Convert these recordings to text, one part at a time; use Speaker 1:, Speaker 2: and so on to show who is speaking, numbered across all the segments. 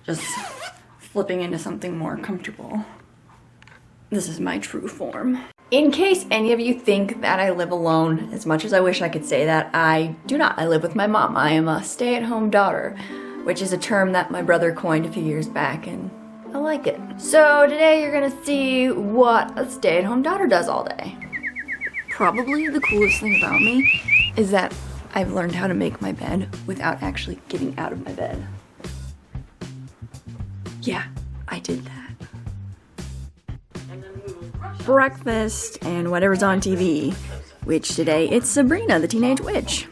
Speaker 1: just flipping into something more comfortable. This is my true form. In case any of you think that I live alone, as much as I wish I could say that, I do not. I live with my mom. I am a stay-at-home daughter, which is a term that my brother coined a few years back, and I like it. So today you're gonna see what a stay-at-home daughter does all day. Probably the coolest thing about me is that I've learned how to make my bed without actually getting out of my bed. Yeah, I did that. Breakfast and whatever's on TV, which today it's Sabrina the Teenage Witch.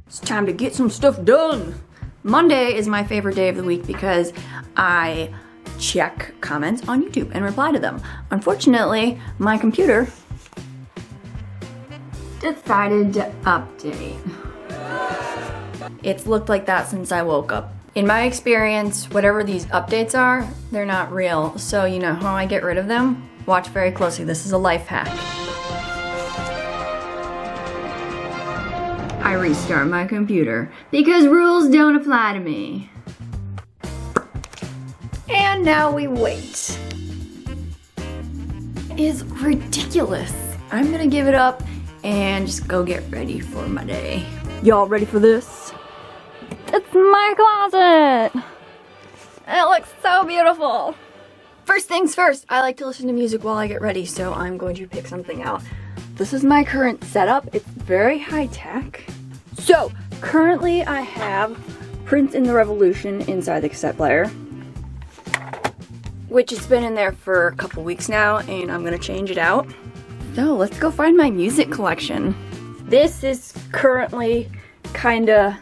Speaker 1: It's time to get some stuff done. Monday is my favorite day of the week because I check comments on YouTube and reply to them. Unfortunately, my computer decided to update. It's looked like that since I woke up. In my experience, whatever these updates are, they're not real. So you know how I get rid of them? Watch very closely. This is a life hack. I restart my computer because rules don't apply to me. And now we wait. It is ridiculous. I'm gonna give it up and just go get ready for my day. Y'all ready for this? It's my closet! It looks so beautiful! First things first, I like to listen to music while I get ready, so I'm going to pick something out. This is my current setup. It's very high-tech. So, currently I have Prince in the Revolution inside the cassette player, which has been in there for a couple weeks now, and I'm gonna change it out. So, let's go find my music collection. This is currently kinda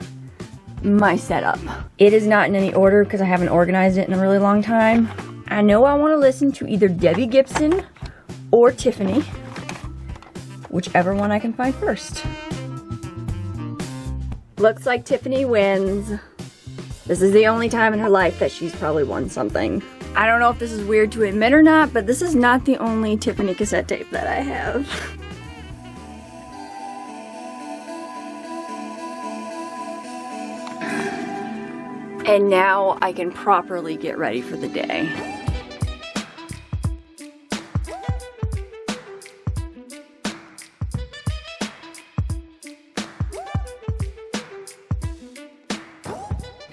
Speaker 1: my setup. It is not in any order because I haven't organized it in a really long time. I know I want to listen to either Debbie Gibson or Tiffany, whichever one I can find first. Looks like Tiffany wins. This is the only time in her life that she's probably won something. I don't know if this is weird to admit or not, but this is not the only Tiffany cassette tape that I have. And now I can properly get ready for the day.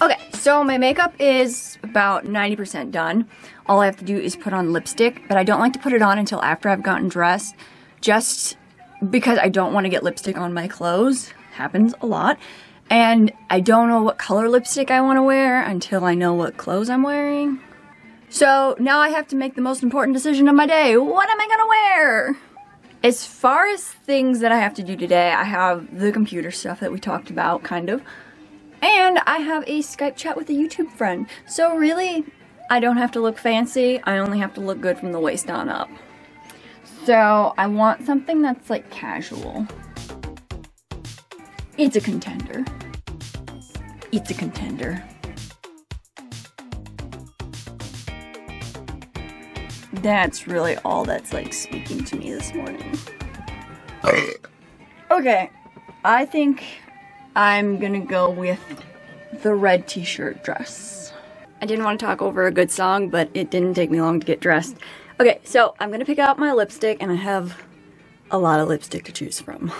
Speaker 1: Okay, so my makeup is about 90% done. All I have to do is put on lipstick, but I don't like to put it on until after I've gotten dressed, just because I don't want to get lipstick on my clothes. Happens a lot. And I don't know what color lipstick I want to wear until I know what clothes I'm wearing. So now I have to make the most important decision of my day. What am I gonna wear? As far as things that I have to do today, I have the computer stuff that we talked about, kind of. And I have a Skype chat with a YouTube friend. So really, I don't have to look fancy. I only have to look good from the waist on up. So I want something that's like casual. It's a contender. It's a contender. That's really all that's like speaking to me this morning. Okay, I think I'm gonna go with the red t-shirt dress. I didn't want to talk over a good song, but it didn't take me long to get dressed. Okay, so I'm gonna pick out my lipstick, and I have a lot of lipstick to choose from.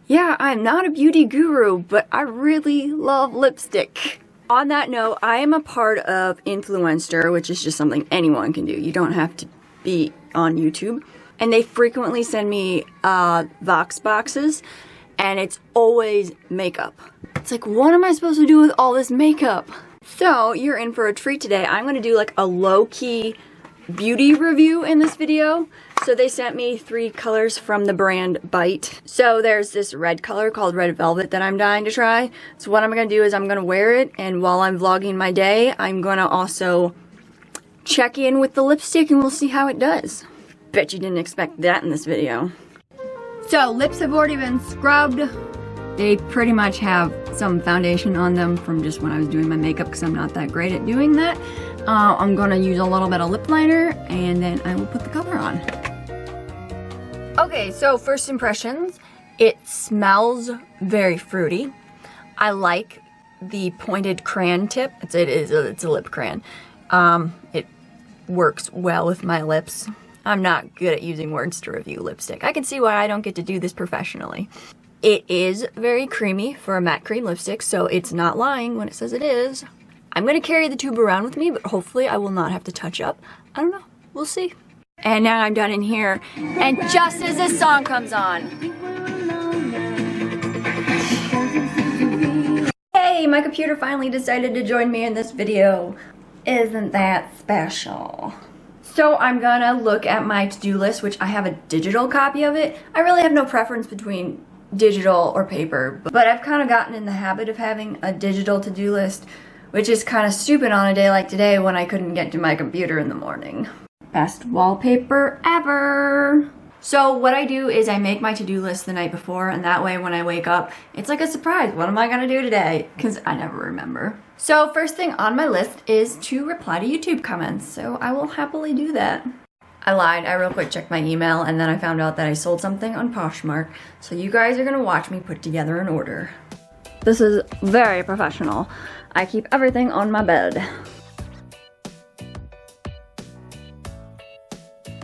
Speaker 1: Yeah, I'm not a beauty guru, but I really love lipstick. On that note, I am a part of Influenster, which is just something anyone can do. You don't have to be on YouTube. And they frequently send me Vox boxes, and it's always makeup. It's like, what am I supposed to do with all this makeup? So, you're in for a treat today. I'm gonna do like a low-key beauty review in this video. So they sent me 3 colors from the brand Bite. So there's this red color called Red Velvet that I'm dying to try. So what I'm gonna do is I'm gonna wear it, and while I'm vlogging my day, I'm gonna also check in with the lipstick and we'll see how it does. Bet you didn't expect that in this video. So lips have already been scrubbed. They pretty much have some foundation on them from just when I was doing my makeup because I'm not that great at doing that. I'm gonna use a little bit of lip liner and then I will put the color on. Okay, so first impressions, it smells very fruity. I like the pointed crayon tip. It's a lip crayon. It works well with my lips. I'm not good at using words to review lipstick. I can see why I don't get to do this professionally. It is very creamy for a matte cream lipstick, so it's not lying when it says it is. I'm gonna carry the tube around with me, but hopefully I will not have to touch up. I don't know, we'll see. And now I'm done in here, and just as this song comes on. Hey, my computer finally decided to join me in this video. Isn't that special? So I'm gonna look at my to-do list, which I have a digital copy of it. I really have no preference between digital or paper, but I've kind of gotten in the habit of having a digital to-do list, which is kind of stupid on a day like today when I couldn't get to my computer in the morning. Best wallpaper ever! So what I do is I make my to-do list the night before, and that way when I wake up, it's like a surprise. What am I gonna do today? Because I never remember. So first thing on my list is to reply to YouTube comments, so I will happily do that. I lied, I real quick checked my email, and then I found out that I sold something on Poshmark, so you guys are gonna watch me put together an order. This is very professional. I keep everything on my bed.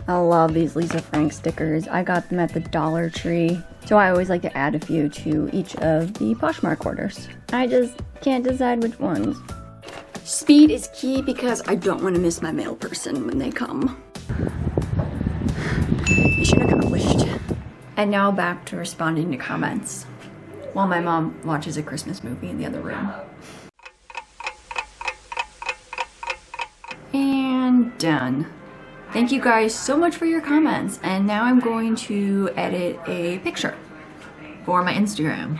Speaker 1: I love these Lisa Frank stickers. I got them at the Dollar Tree, so I always like to add a few to each of the Poshmark orders. I just can't decide which ones. Speed is key because I don't want to miss my mail person when they come. Mission accomplished. And now back to responding to comments while my mom watches a Christmas movie in the other room. And done. Thank you guys so much for your comments, and now I'm going to edit a picture for my Instagram.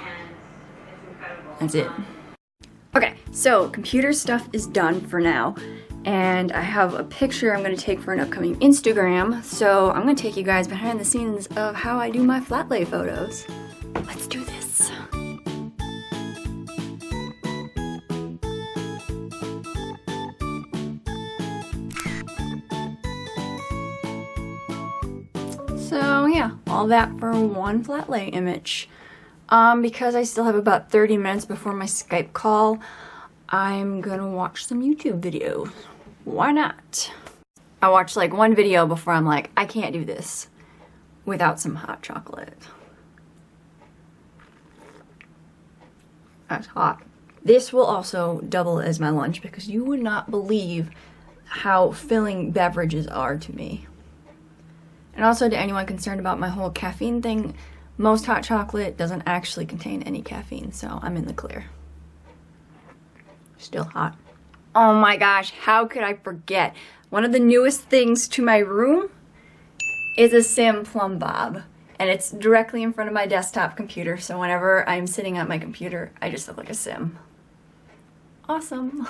Speaker 1: That's it. Okay, so computer stuff is done for now, and I have a picture I'm gonna take for an upcoming Instagram, so I'm gonna take you guys behind the scenes of how I do my flat lay photos. Let's do this. So yeah, all that for one flat lay image. Because I still have about 30 minutes before my Skype call, I'm gonna watch some YouTube videos. Why not? I watched like one video before I'm like, I can't do this without some hot chocolate. That's hot. This will also double as my lunch because you would not believe how filling beverages are to me. And also to anyone concerned about my whole caffeine thing, most hot chocolate doesn't actually contain any caffeine, so I'm in the clear. Still hot. Oh my gosh, how could I forget? One of the newest things to my room is a Sim plumb bob. And it's directly in front of my desktop computer, so whenever I'm sitting at my computer, I just look like a Sim. Awesome.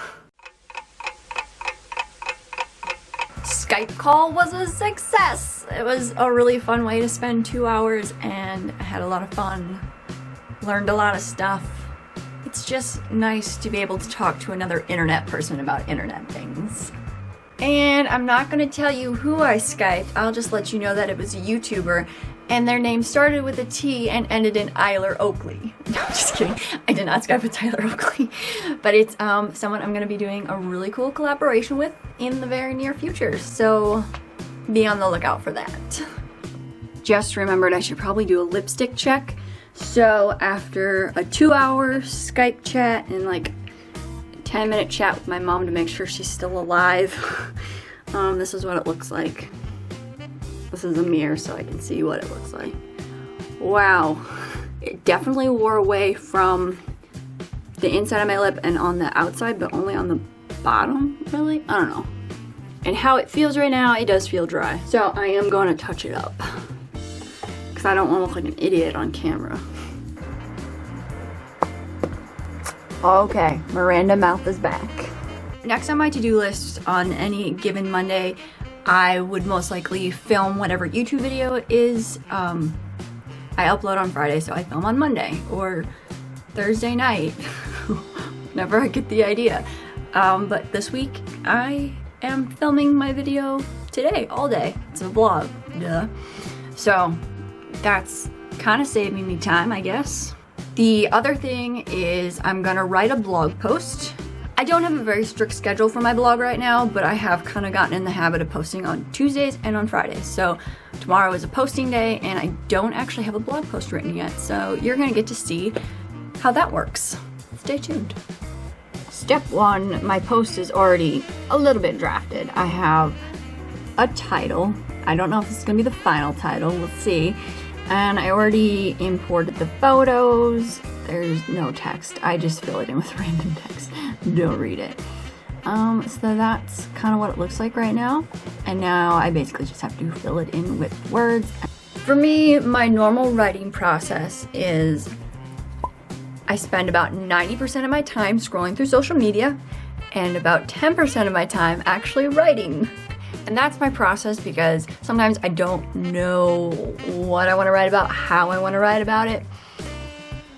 Speaker 1: Skype call was a success. It was a really fun way to spend 2 hours, and I had a lot of fun. Learned a lot of stuff. It's just nice to be able to talk to another internet person about internet things. And I'm not gonna tell you who I Skyped, I'll just let you know that it was a YouTuber, and their name started with a T and ended in Tyler Oakley. No, I'm just kidding. I did not Skype with Tyler Oakley. But it's someone I'm gonna be doing a really cool collaboration with in the very near future, so be on the lookout for that. Just remembered I should probably do a lipstick check. So after a 2-hour Skype chat and like a 10-minute chat with my mom to make sure she's still alive, this is what it looks like. This is a mirror so I can see what it looks like. Wow, it definitely wore away from the inside of my lip and on the outside, but only on the bottom, really? I don't know. And how it feels right now, it does feel dry. So I am going to touch it up because I don't want to look like an idiot on camera. Okay, Miranda Mouth is back. Next on my to-do list on any given Monday, I would most likely film whatever YouTube video it is. I upload on Friday, so I film on Monday or Thursday night, whenever I get the idea. But this week, I am filming my video today, all day. It's a vlog, duh. So, that's kind of saving me time, I guess. The other thing is I'm gonna write a blog post. I don't have a very strict schedule for my blog right now, but I have kind of gotten in the habit of posting on Tuesdays and on Fridays. So tomorrow is a posting day and I don't actually have a blog post written yet. So you're gonna get to see how that works. Stay tuned. Step one, my post is already a little bit drafted. I have a title. I don't know if this is gonna be the final title, we'll see. And I already imported the photos. There's no text. I just fill it in with random text. Don't read it. So that's kind of what it looks like right now. And now I basically just have to fill it in with words. For me, my normal writing process is I spend about 90% of my time scrolling through social media and about 10% of my time actually writing. And that's my process because sometimes I don't know what I want to write about, how I want to write about it.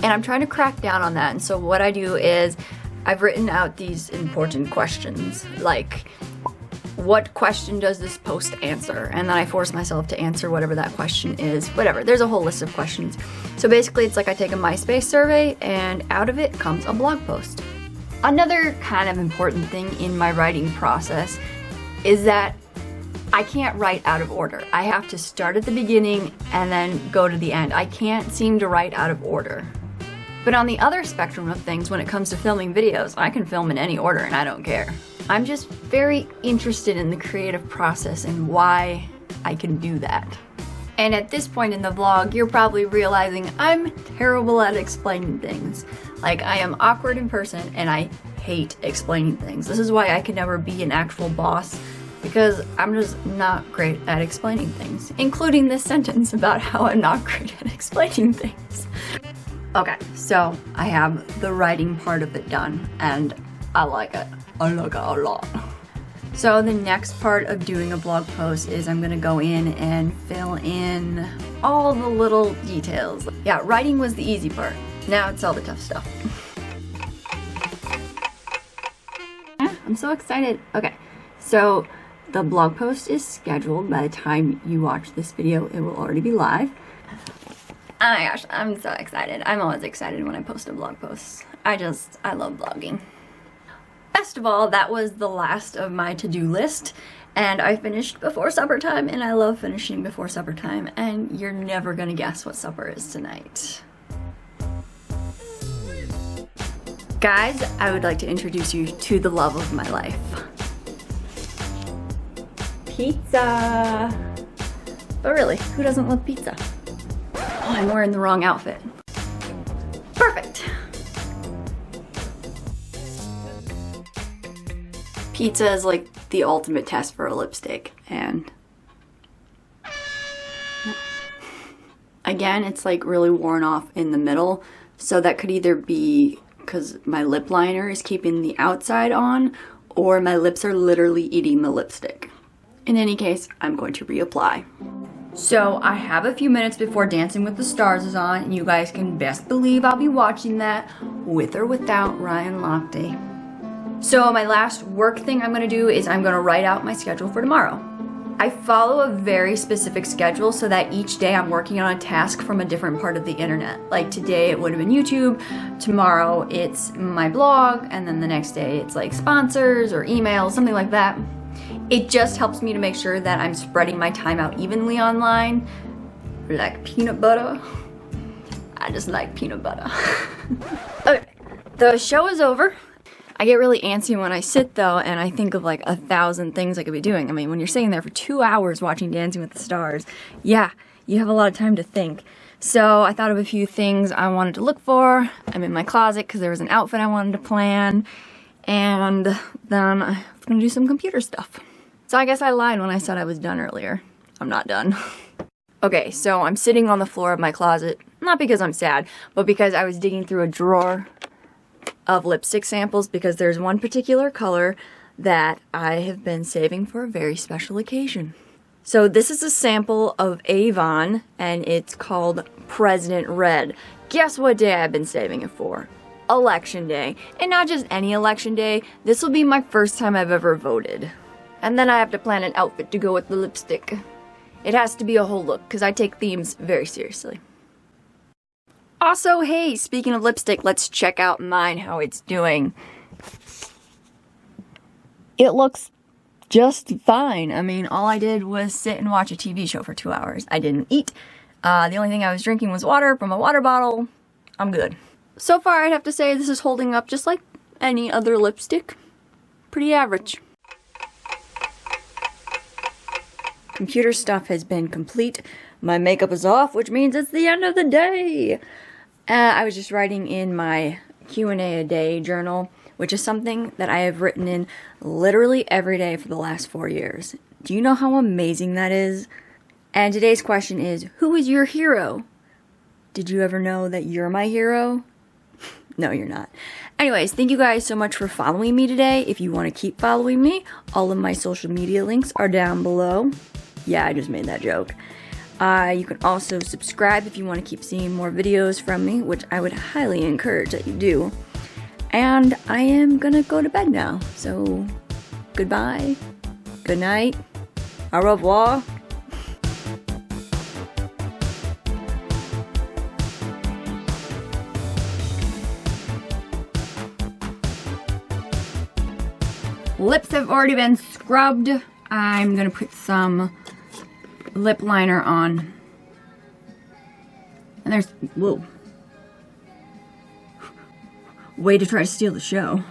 Speaker 1: And I'm trying to crack down on that. And so what I do is I've written out these important questions, like what question does this post answer? And then I force myself to answer whatever that question is, whatever. There's a whole list of questions. So basically it's like I take a MySpace survey and out of it comes a blog post. Another kind of important thing in my writing process is that I can't write out of order. I have to start at the beginning and then go to the end. I can't seem to write out of order. But on the other spectrum of things, when it comes to filming videos, I can film in any order and I don't care. I'm just very interested in the creative process and why I can do that. And at this point in the vlog, you're probably realizing I'm terrible at explaining things. Like, I am awkward in person and I hate explaining things. This is why I could never be an actual boss, because I'm just not great at explaining things, including this sentence about how I'm not great at explaining things. Okay, so I have the writing part of it done, and I like it. I like it a lot. So the next part of doing a blog post is I'm gonna go in and fill in all the little details. Yeah, writing was the easy part. Now it's all the tough stuff. I'm so excited. Okay, so the blog post is scheduled. By the time you watch this video, it will already be live. Oh my gosh, I'm so excited. I'm always excited when I post a blog post. I love blogging. Best of all, that was the last of my to-do list, and I finished before supper time, and I love finishing before supper time, and you're never gonna guess what supper is tonight. Guys, I would like to introduce you to the love of my life. Pizza! But really, who doesn't love pizza? Oh, I'm wearing the wrong outfit. Perfect! Pizza is like the ultimate test for a lipstick, and again, it's like really worn off in the middle, so that could either be because my lip liner is keeping the outside on, or my lips are literally eating the lipstick. In any case, I'm going to reapply. So I have a few minutes before Dancing with the Stars is on, and you guys can best believe I'll be watching that with or without Ryan Lochte. So my last work thing I'm gonna do is I'm gonna write out my schedule for tomorrow. I follow a very specific schedule so that each day I'm working on a task from a different part of the internet. Like today it would have been YouTube, tomorrow it's my blog, and then the next day it's like sponsors or emails, something like that. It just helps me to make sure that I'm spreading my time out evenly online, like peanut butter. I just like peanut butter. Okay, the show is over. I get really antsy when I sit though, and I think of like 1,000 things I could be doing. I mean, when you're sitting there for 2 hours watching Dancing with the Stars, yeah, you have a lot of time to think. So I thought of a few things I wanted to look for. I'm in my closet because there was an outfit I wanted to plan, and then I was gonna do some computer stuff. So I guess I lied when I said I was done earlier. I'm not done. Okay, so I'm sitting on the floor of my closet, not because I'm sad, but because I was digging through a drawer of lipstick samples because there's one particular color that I have been saving for a very special occasion. So this is a sample of Avon and it's called President Red. Guess what day I've been saving it for? Election day. And not just any election day, this will be my first time I've ever voted. And then I have to plan an outfit to go with the lipstick. It has to be a whole look, because I take themes very seriously. Also, hey, speaking of lipstick, let's check out mine, how it's doing. It looks just fine. I mean, all I did was sit and watch a TV show for 2 hours. I didn't eat. The only thing I was drinking was water from a water bottle. I'm good. So far, I'd have to say this is holding up just like any other lipstick. Pretty average. Computer stuff has been complete. My makeup is off, which means it's the end of the day. I was just writing in my Q&A a day journal, which is something that I have written in literally every day for the last 4 years. Do you know how amazing that is? And today's question is, who is your hero? Did you ever know that you're my hero? No, you're not. Anyways, thank you guys so much for following me today. If you want to keep following me, all of my social media links are down below. Yeah, I just made that joke. You can also subscribe if you want to keep seeing more videos from me, which I would highly encourage that you do. And I am gonna go to bed now. So, goodbye, good night, au revoir. Lips have already been scrubbed. I'm gonna put some lip liner on. And there's, whoa. Way to try to steal the show.